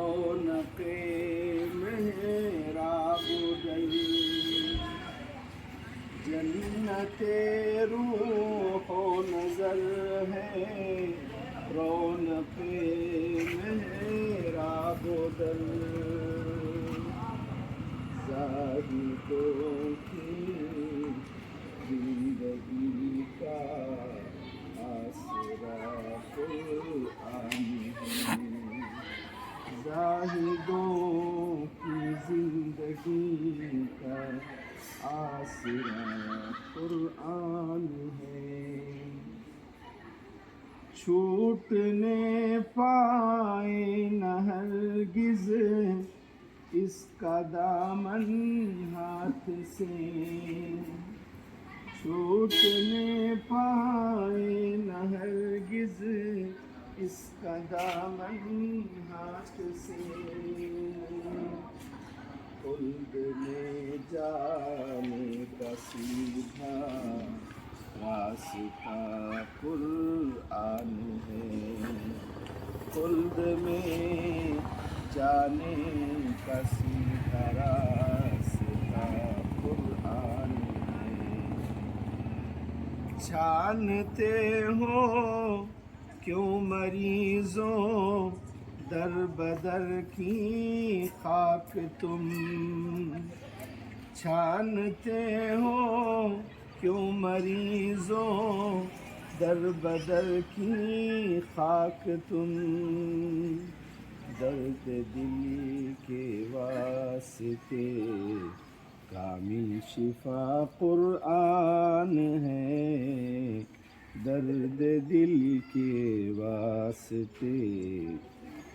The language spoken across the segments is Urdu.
رونق محراب دل جنت روح و نظر ہے رونق محراب دل زاہدوں کی زندگی کا آسرا قرآن ہے زاہدوں کی زندگی کا آسرا قرآن ہے چھوٹنے پائے نہ ہرگز اس کا دامن ہاتھ سے چھوٹنے پائے نہ ہرگز اس کا دامن ہاتھ سے خلد میں جانے کا سیدھا راستہ قرآن ہے خلد میں جانے کا سیدھا راستہ قرآن ہے چھانتے ہو کیوں مریضوں در بدر کی خاک تم چھانتے ہو کیوں مریضوں در بدر کی خاک تم درد دل کے واسطے کامل شفا قرآن ہے درد دل کے واسطے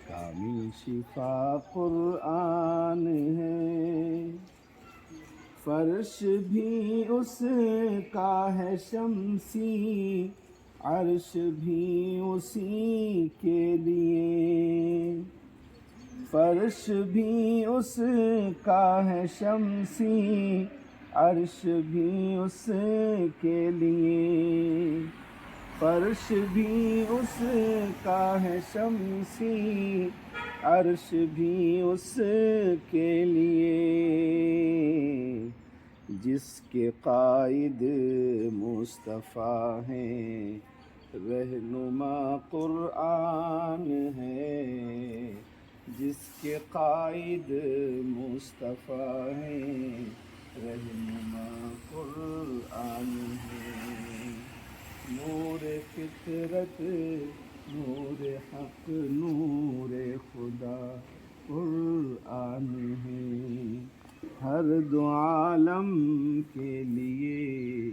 کامل شفا قرآن ہے فرش بھی اس کا ہے شمسی عرش بھی اسی کے لیے فرش بھی اس کا ہے شمسی عرش بھی اس کے لیے فرش بھی اس کا ہے شمسی عرش بھی اس کے لیے جس کے قائد مصطفیٰ ہیں رہنما قرآن ہے جس کے قائد مصطفیٰ ہیں رہنما قرآن ہے نور فطرت نور حق نور خدا قرآن ہے ہر دو عالم کے لیے